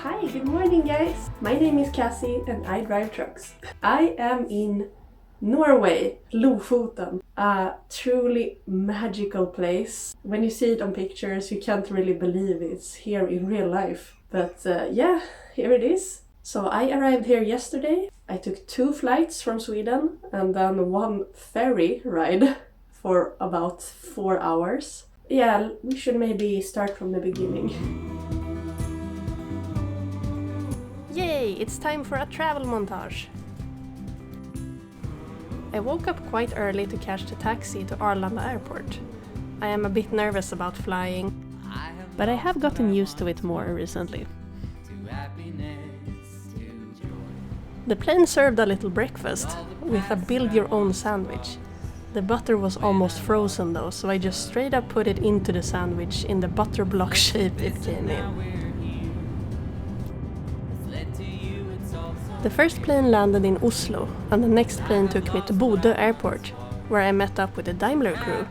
Hi, good morning guys! My name is Cassie and I drive trucks. I am in Norway, Lofoten, a truly magical place. When you see it on pictures you can't really believe it's here in real life. But yeah, here it is. So I arrived here yesterday. I took 2 flights from Sweden and then 1 ferry ride for about 4 hours. Yeah, we should maybe start from the beginning. Yay, it's time for a travel montage! I woke up quite early to catch the taxi to Arlanda airport. I am a bit nervous about flying, but I have gotten used to it more recently. The plane served a little breakfast with a build-your-own sandwich. The butter was almost frozen though, so I just straight up put it into the sandwich in the butter block shape it came in. The first plane landed in Oslo, and the next plane took me to Bodø airport, where I met up with the Daimler crew.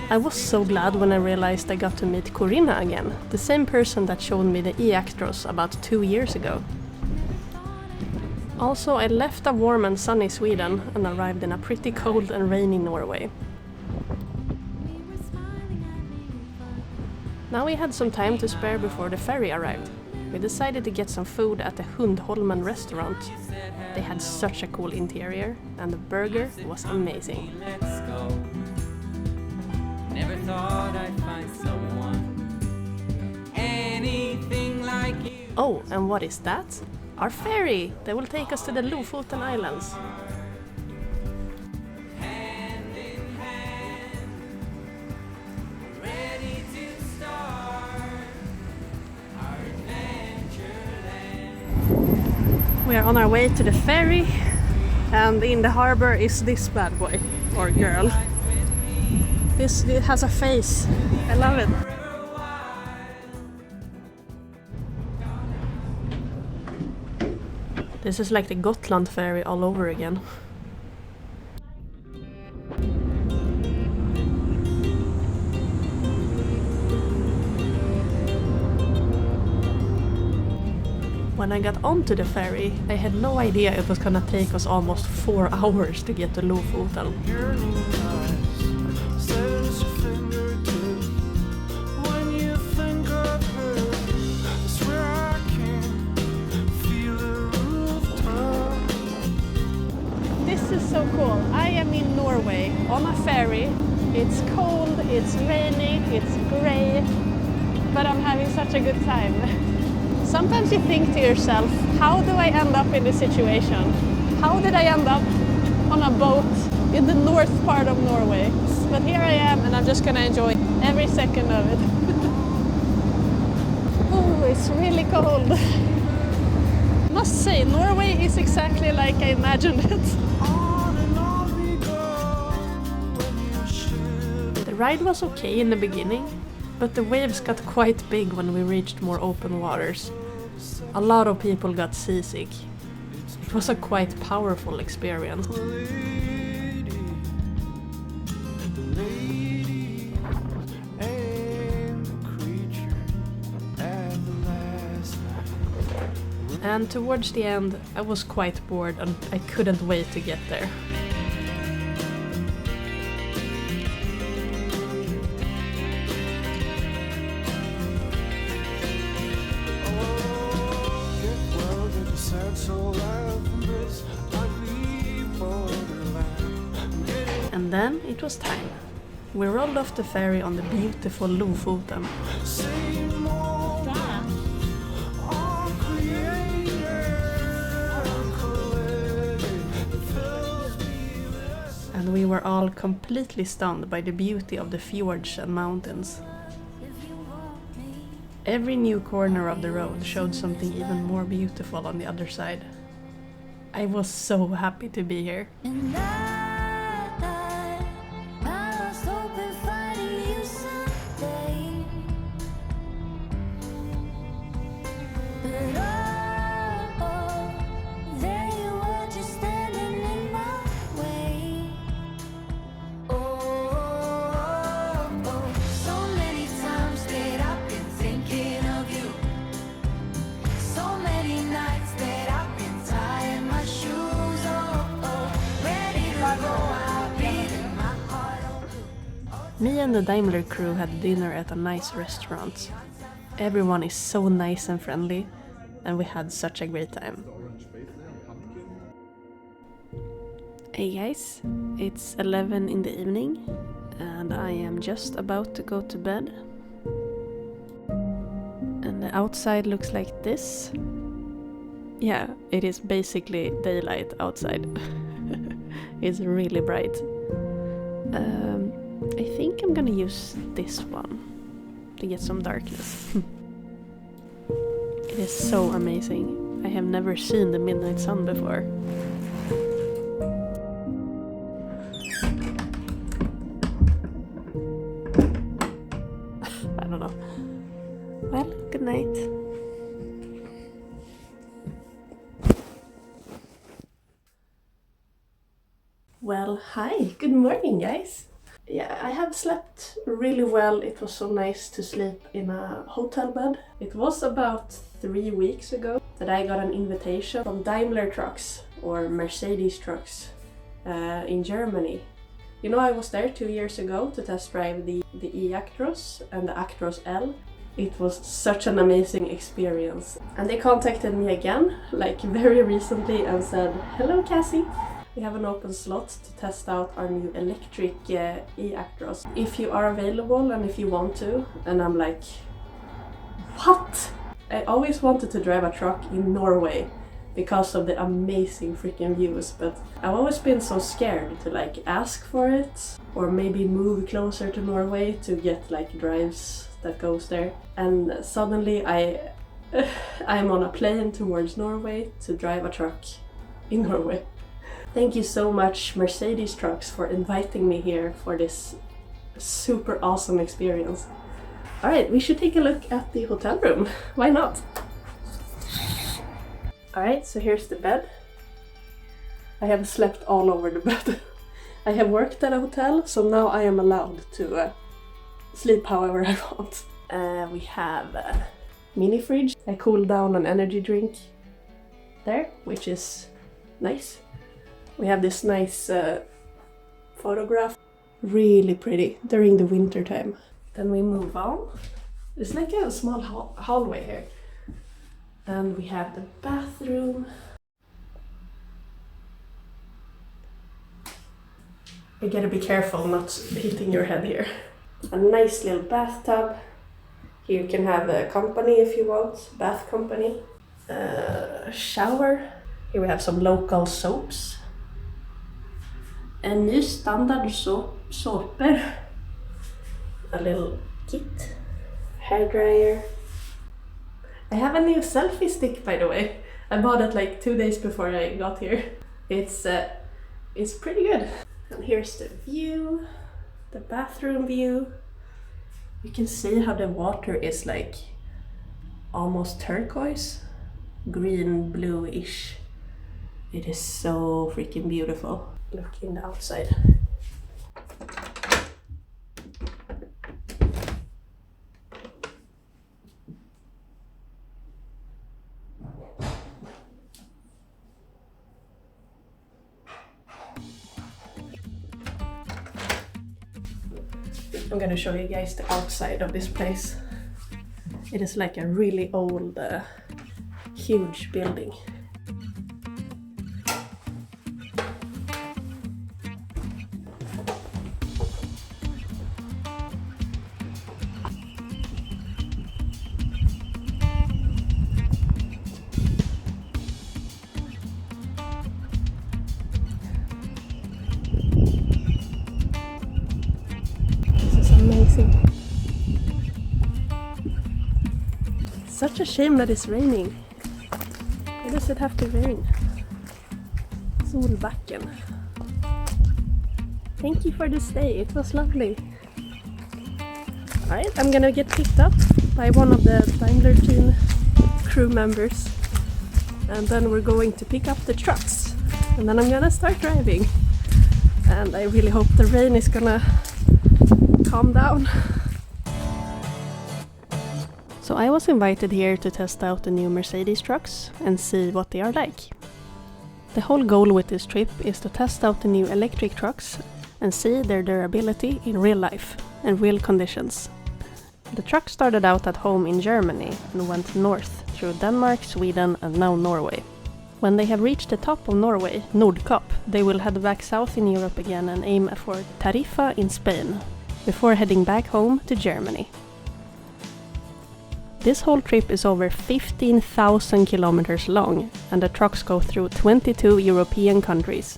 I was so glad when I realized I got to meet Corinna again, the same person that showed me the eActros about 2 years ago. Also, I left a warm and sunny Sweden and arrived in a pretty cold and rainy Norway. Now we had some time to spare before the ferry arrived. We decided to get some food at the Hundholmen restaurant. They had such a cool interior and the burger was amazing. Never thought I'd find someone anything like you. Oh, and what is that? Our ferry! That will take us to the Lofoten Islands. We are on our way to the ferry, and in the harbor is this bad boy, or girl. It has a face. I love it. This is like the Gotland ferry all over again. When I got onto the ferry, I had no idea it was gonna take us almost 4 hours to get to Lofoten. This is so cool. I am in Norway on a ferry. It's cold, it's rainy, it's grey, but I'm having such a good time. Sometimes you think to yourself, how do I end up in this situation? How did I end up on a boat in the north part of Norway? But here I am and I'm just gonna enjoy every second of it. Oh, it's really cold. Must say, Norway is exactly like I imagined it. The ride was okay in the beginning, but the waves got quite big when we reached more open waters. A lot of people got seasick. It was a quite powerful experience. And towards the end, I was quite bored and I couldn't wait to get there. And then it was time. We rolled off the ferry on the beautiful Lofoten. And we were all completely stunned by the beauty of the fjords and mountains. Every new corner of the road showed something even more beautiful on the other side. I was so happy to be here. So Me and the Daimler crew had dinner at a nice restaurant. Everyone is so nice and friendly, and we had such a great time. Hey guys, it's 11 in the evening, and I am just about to go to bed. And the outside looks like this. Yeah, it is basically daylight outside. It's really bright. I think I'm gonna use this one to get some darkness. It is so amazing. I have never seen the midnight sun before. I don't know. Well, good night. Well, hi, good morning guys. Yeah, I have slept really well. It was so nice to sleep in a hotel bed. It was about 3 weeks ago that I got an invitation from Daimler Trucks or Mercedes Trucks in Germany. You know, I was there 2 years ago to test drive the eActros and the Actros L. It was such an amazing experience. And they contacted me again, like very recently, and said, "Hello Cassie, we have an open slot to test out our new electric eActros. If you are available and if you want to." And I'm like, what? I always wanted to drive a truck in Norway because of the amazing freaking views, but I've always been so scared to like ask for it or maybe move closer to Norway to get like drives that goes there. And suddenly I'm on a plane towards Norway to drive a truck in Norway. Thank you so much, Mercedes Trucks, for inviting me here for this super awesome experience. Alright, we should take a look at the hotel room. Why not? Alright, so here's the bed. I have slept all over the bed. I have worked at a hotel, so now I am allowed to sleep however I want. We have a mini fridge. I cool down an energy drink there, which is nice. We have this nice photograph, really pretty during the winter time. Then we move on. There's like a small hallway here. And we have the bathroom. You gotta be careful not hitting your head here. A nice little bathtub. Here you can have a company if you want, bath company. Shower. Here we have some local soaps. En ny standard såper. A little kit. Hairdryer. I have a new selfie stick, by the way. I bought it like 2 days before I got here. It's pretty good. And here's the view, the bathroom view. You can see how the water is like almost turquoise, green, blue-ish. It is so freaking beautiful. Look in the outside. I'm gonna show you guys the outside of this place. It is like a really old, huge building. Amazing. Such a shame that it's raining. Why does it have to rain? Solbacken. Thank you for the stay, it was lovely. Alright, I'm gonna get picked up by one of the Daimler team crew members. And then we're going to pick up the trucks. And then I'm gonna start driving. And I really hope the rain is gonna calm down. So I was invited here to test out the new Mercedes trucks and see what they are like. The whole goal with this trip is to test out the new electric trucks and see their durability in real life. and real conditions. The truck started out at home in Germany and went north through Denmark, Sweden and now Norway. When they have reached the top of Norway, Nordkap, they will head back south in Europe again and aim for Tarifa in Spain, before heading back home to Germany. This whole trip is over 15,000 kilometers long, and the trucks go through 22 European countries.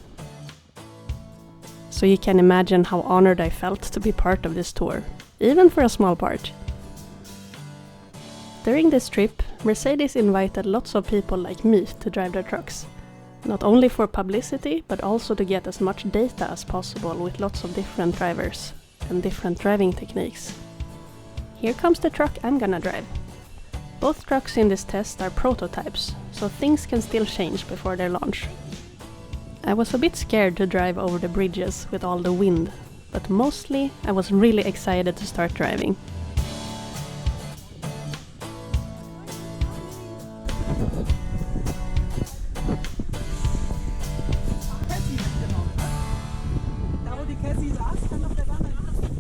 So you can imagine how honored I felt to be part of this tour, even for a small part. During this trip, Mercedes invited lots of people like me to drive their trucks. Not only for publicity, but also to get as much data as possible with lots of different drivers and different driving techniques. Here comes the truck I'm gonna drive. Both trucks in this test are prototypes, so things can still change before their launch. I was a bit scared to drive over the bridges with all the wind, but mostly I was really excited to start driving.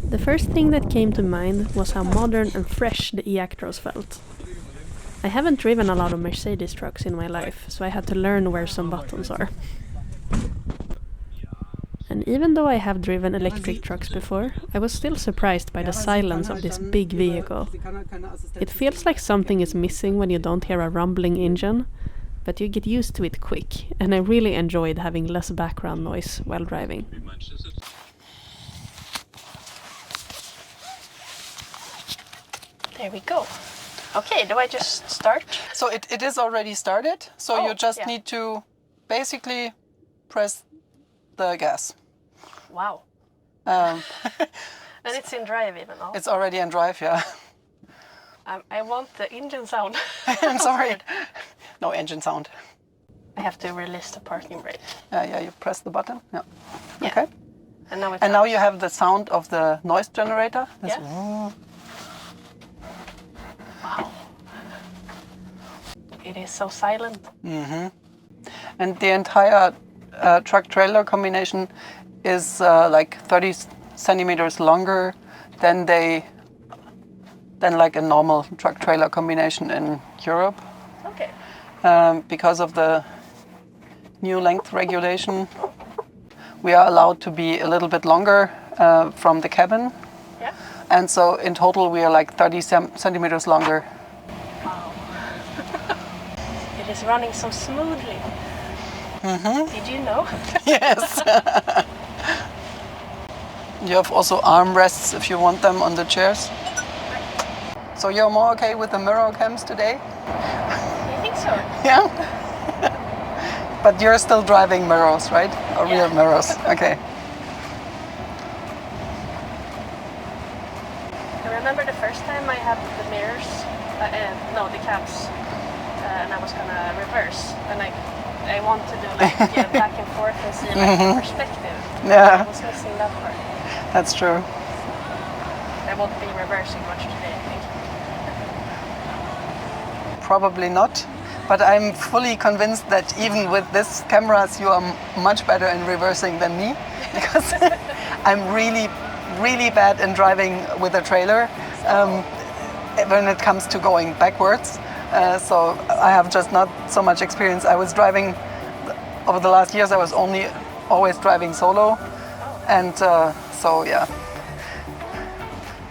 The first thing that came to mind was how modern and fresh the eActros felt. I haven't driven a lot of Mercedes trucks in my life, so I had to learn where some buttons are. And even though I have driven electric trucks before, I was still surprised by the silence of this big vehicle. It feels like something is missing when you don't hear a rumbling engine, but you get used to it quick, and I really enjoyed having less background noise while driving. There we go. Okay, do I just start? So it is already started, so you just need to basically press the gas. Wow. And it's in drive even now. It's already in drive, yeah. I want the engine sound. I'm sorry. No engine sound. I have to release the parking brake. Yeah, you press the button. Yeah. Yeah. Okay. And now you have the sound of the noise generator. Yeah. Wow. It is so silent. Mm-hmm. And the entire truck-trailer combination is like 30 centimeters longer than like a normal truck-trailer combination in Europe. Okay. Because of the new length regulation, we are allowed to be a little bit longer from the cabin. Yeah. And so in total we are like 30 centimeters longer. Wow. It is running so smoothly. Mm-hmm. Did you know? Yes. You have also armrests if you want them on the chairs. So you're more okay with the mirror cams today? You think so? Yeah. But you're still driving mirrors, right? Or real mirrors? Okay. I remember the first time I had the mirrors, the cams, and I was gonna reverse, and I want to do like back and forth and see like the perspective. Yeah. I was missing that part. That's true. I won't be reversing much today, I think. Probably not. But I'm fully convinced that even with this cameras, you are much better in reversing than me, because I'm really, really bad in driving with a trailer when it comes to going backwards. So I have just not so much experience. I was driving, over the last years, I was always driving solo. And so, yeah,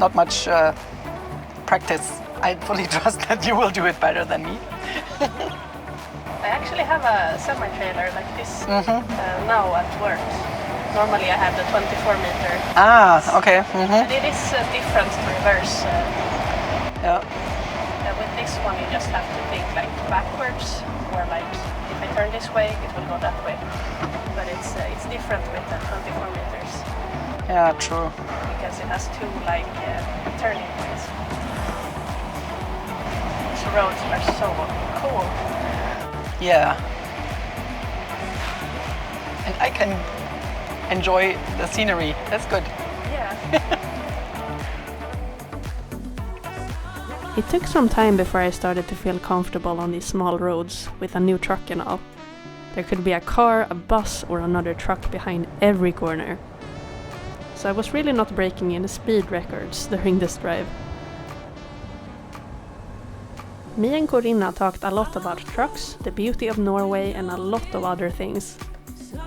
not much practice. I fully trust that you will do it better than me. I actually have a semi-trailer like this now at work. Normally I have the 24 meter. Ah, okay. But it is different to reverse. Yeah. With this one you just have to think like backwards, or like if I turn this way it will go that way. But it's different with the 24 meters. Yeah, true. Because it has two like turning points. These roads are so cool. Yeah. And I can enjoy the scenery. That's good. Yeah. It took some time before I started to feel comfortable on these small roads with a new truck and all. There could be a car, a bus or another truck behind every corner. so I was really not breaking any speed records during this drive. Me and Corinna talked a lot about trucks, the beauty of Norway and a lot of other things.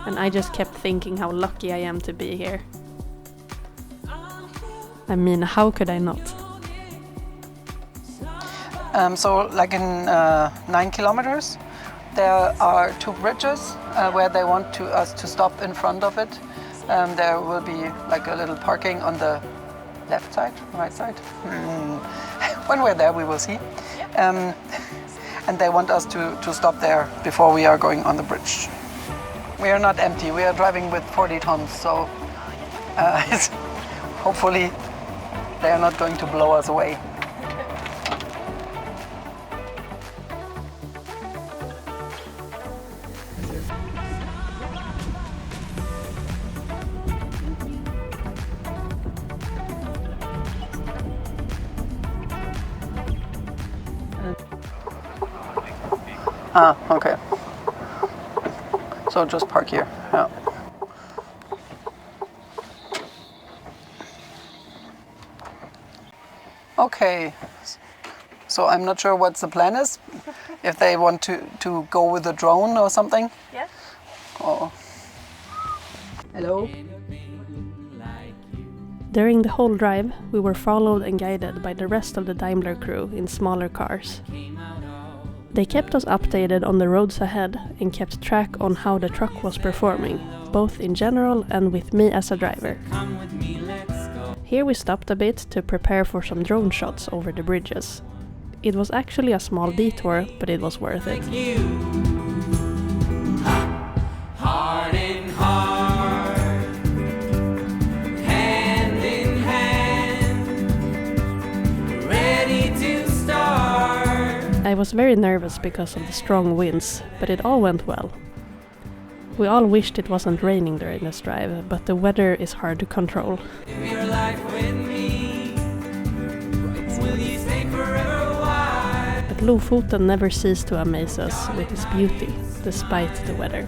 And I just kept thinking how lucky I am to be here. I mean, how could I not? So like in 9 kilometers, there are 2 bridges where they want us to stop in front of it. There will be like a little parking on the left side, right side. When we're there, we will see. And they want us to stop there before we are going on the bridge. We are not empty. We are driving with 40 tons, so hopefully they are not going to blow us away. Okay. So just park here. Yeah. Okay. So I'm not sure what the plan is. If they want to go with a drone or something. Yeah. Oh. Hello. During the whole drive, we were followed and guided by the rest of the Daimler crew in smaller cars. They kept us updated on the roads ahead and kept track on how the truck was performing, both in general and with me as a driver. Here we stopped a bit to prepare for some drone shots over the bridges. It was actually a small detour, but it was worth it. I was very nervous because of the strong winds, but it all went well. We all wished it wasn't raining during this drive, but the weather is hard to control. But Lofoten never ceased to amaze us with its beauty, despite the weather.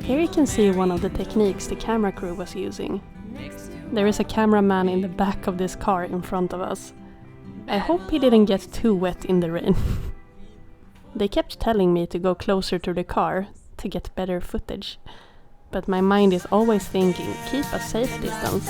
Here you can see one of the techniques the camera crew was using. There is a cameraman in the back of this car in front of us. I hope he didn't get too wet in the rain. They kept telling me to go closer to the car to get better footage. But my mind is always thinking, keep a safe distance.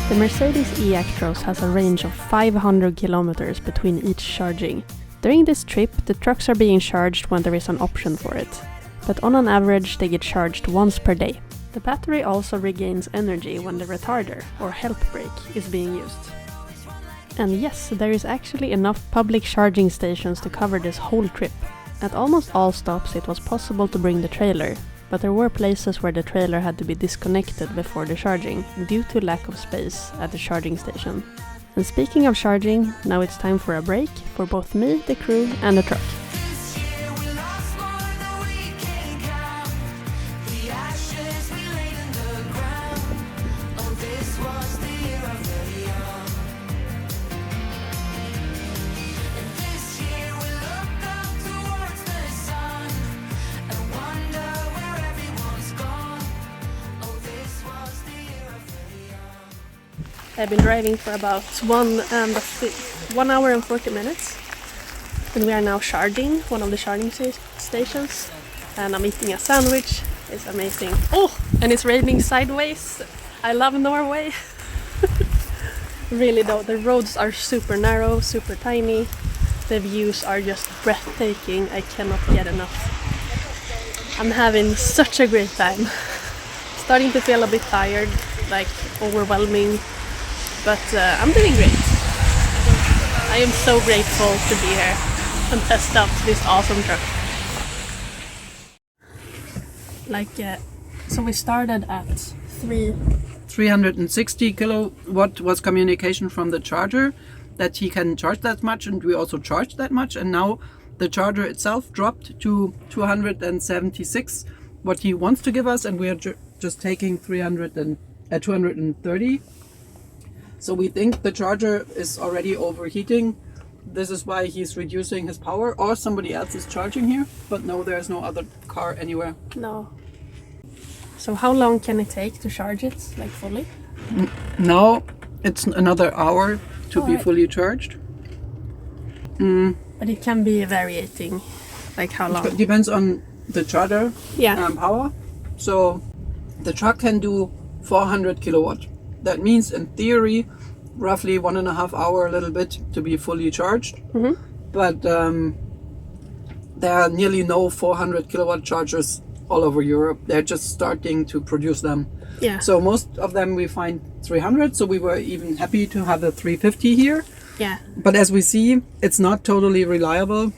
The Mercedes eActros has a range of 500 kilometers between each charging. During this trip, the trucks are being charged when there is an option for it, but on an average they get charged once per day. The battery also regains energy when the retarder, or help brake, is being used. And yes, there is actually enough public charging stations to cover this whole trip. At almost all stops it was possible to bring the trailer, but there were places where the trailer had to be disconnected before the charging, due to lack of space at the charging station. And speaking of charging, now it's time for a break for both me, the crew, and the truck. I've been driving for about 1 hour and 40 minutes, and we are now charging one of the charging stations, and I'm eating a sandwich. It's amazing. Oh, and it's raining sideways. I love Norway. Really though, the roads are super narrow, super tiny. The views are just breathtaking. I cannot get enough. I'm having such a great time. Starting to feel a bit tired, like overwhelming, but I'm doing great. I am so grateful to be here and test out this awesome truck. So we started at 360 kilowatt was communication from the charger that he can charge that much, and we also charged that much, and now the charger itself dropped to 276 what he wants to give us, and we are just taking 230. So we think the charger is already overheating. This is why he's reducing his power, or somebody else is charging here, but no, there's no other car anywhere. No. So how long can it take to charge it, like fully? Now it's another hour to be fully charged. But it can be varying, like how long? It depends on the charger power. So the truck can do 400 kilowatt. That means in theory roughly 1.5 hour, a little bit, to be fully charged. But there are nearly no 400 kilowatt chargers all over Europe. They're just starting to produce them. Yeah. So most of them we find 300, so we were even happy to have a 350 here. Yeah. But as we see, it's not totally reliable.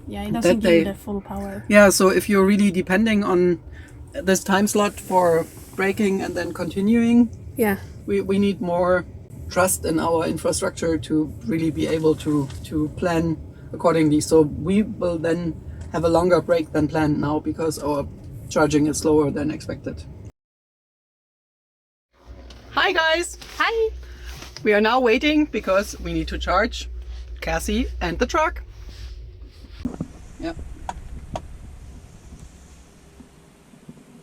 Yeah, it doesn't give the full power. Yeah, so if you're really depending on this time slot for braking and then continuing, we need more trust in our infrastructure to really be able to plan accordingly. So we will then have a longer break than planned now because our charging is slower than expected. Hi guys! Hi! We are now waiting because we need to charge Cassie and the truck. Yeah.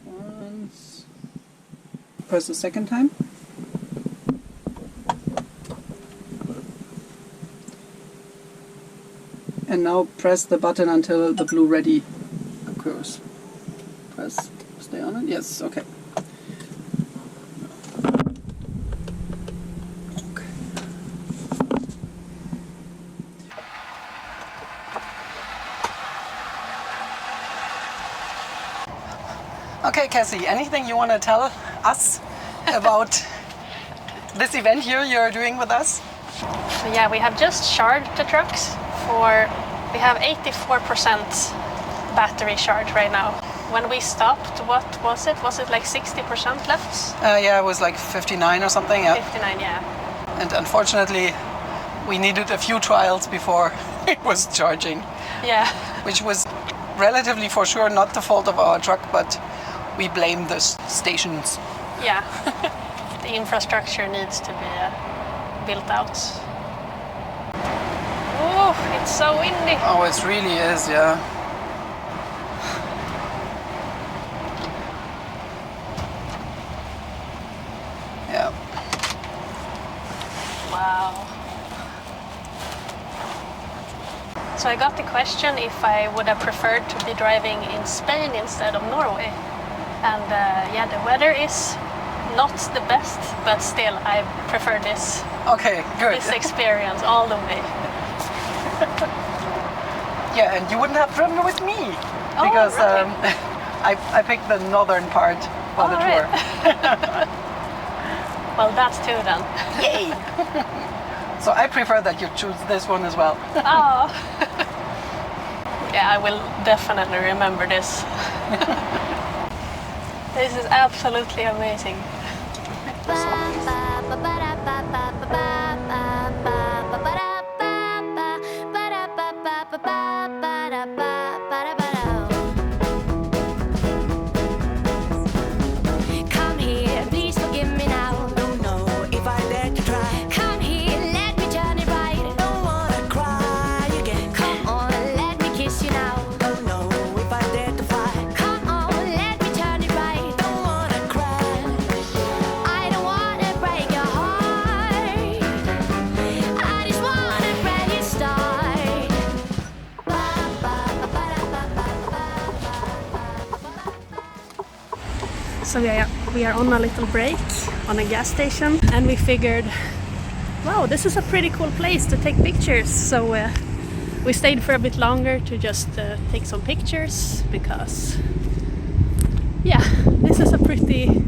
Once. Press the second time. And now press the button until the blue ready occurs. Press, stay on it. Yes, okay. Okay, Cassie, anything you want to tell us about this event here you're doing with us? So yeah, we have just charged the trucks we have 84% battery charge right now. When we stopped, what was it? Was it like 60% left? Yeah, it was like 59 or something. Yeah. 59, yeah. And unfortunately, we needed a few trials before it was charging. Yeah. Which was relatively for sure not the fault of our truck, but we blame the stations. Yeah. The infrastructure needs to be built out. Oh, it's so windy. Oh, it really is, yeah. Yeah. Wow. So I got the question if I would have preferred to be driving in Spain instead of Norway. And yeah, the weather is not the best, but still I prefer this. Okay, good. This experience all the way. Yeah, and you wouldn't have driven with me because I picked the northern part of the tour. Right. Well, that's two then. Yay! So I prefer that you choose this one as well. Oh. Yeah, I will definitely remember this. This is absolutely amazing. So yeah, we are on a little break on a gas station, and we figured, wow, this is a pretty cool place to take pictures. So we stayed for a bit longer to just take some pictures because, yeah, this is a pretty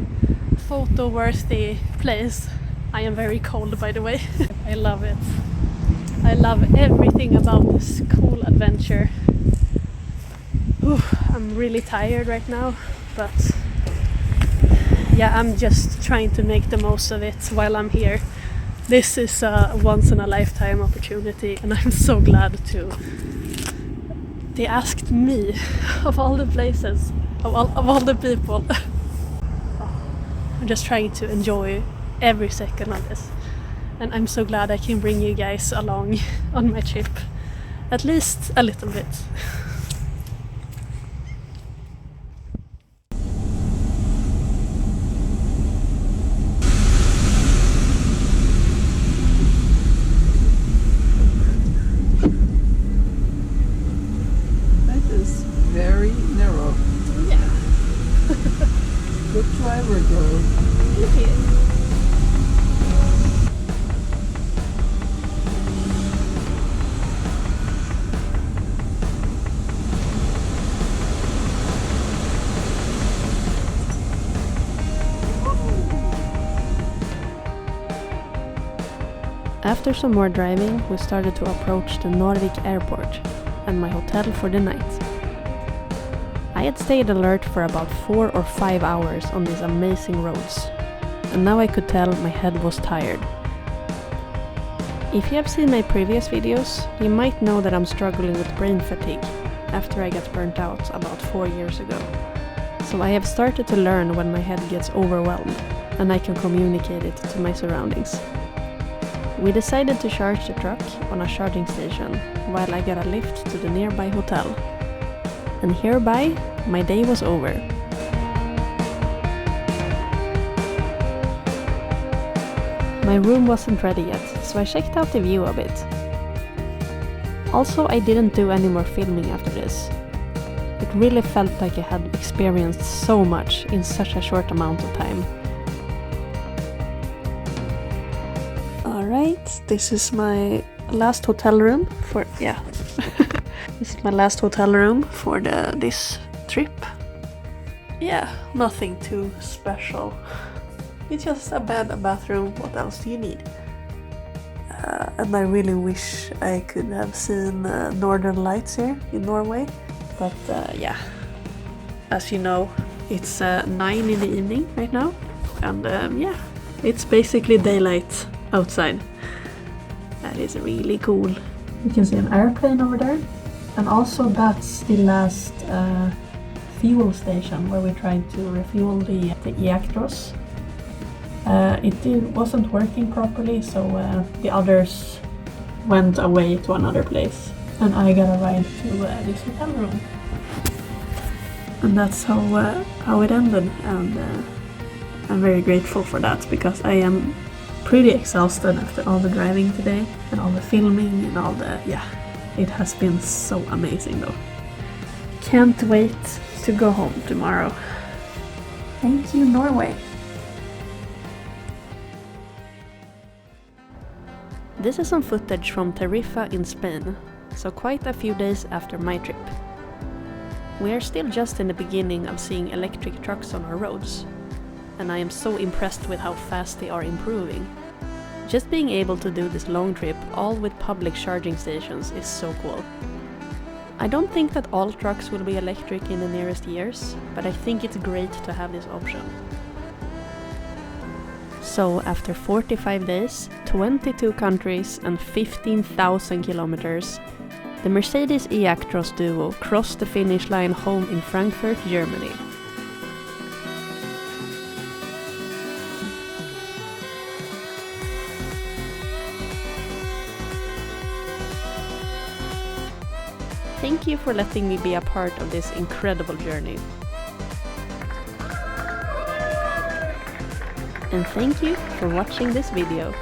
photo-worthy place. I am very cold, by the way. I love it. I love everything about this cool adventure. Ooh, I'm really tired right now, but yeah, I'm just trying to make the most of it while I'm here. This is a once-in-a-lifetime opportunity, and I'm so glad to. They asked me, of all the places, of all the people. I'm just trying to enjoy every second of this. And I'm so glad I can bring you guys along on my trip. At least a little bit. That is very narrow. Yeah. Good driver, girl. Thank you. After some more driving, we started to approach the Norway airport and my hotel for the night. I had stayed alert for about 4 or 5 hours on these amazing roads, and now I could tell my head was tired. If you have seen my previous videos, you might know that I'm struggling with brain fatigue after I got burnt out about 4 years ago. So I have started to learn when my head gets overwhelmed, and I can communicate it to my surroundings. We decided to charge the truck on a charging station while I got a lift to the nearby hotel. And hereby, my day was over. My room wasn't ready yet, so I checked out the view a bit. Also, I didn't do any more filming after this. It really felt like I had experienced so much in such a short amount of time. Alright, this is my last hotel room for, this is my last hotel room for this trip. Yeah, nothing too special. It's just a bed, a bathroom, what else do you need? And I really wish I could have seen northern lights here in Norway. But yeah, as you know, it's 9 in the evening right now. And yeah, it's basically daylight outside. That is really cool. You can see an airplane over there. And also that's the last fuel station where we tried to refuel the eActros. It wasn't working properly, so the others went away to another place. And I got a ride to this hotel room. And that's how it ended. And I'm very grateful for that, because I am pretty exhausted after all the driving today and all the filming and all the, it has been so amazing though. Can't wait to go home tomorrow. Thank you, Norway. This is some footage from Tarifa in Spain, so quite a few days after my trip. We are still just in the beginning of seeing electric trucks on our roads, and I am so impressed with how fast they are improving. Just being able to do this long trip all with public charging stations is so cool. I don't think that all trucks will be electric in the nearest years, but I think it's great to have this option. So after 45 days, 22 countries and 15,000 kilometers, the Mercedes eActros duo crossed the finish line home in Frankfurt, Germany. Thank you for letting me be a part of this incredible journey. And thank you for watching this video.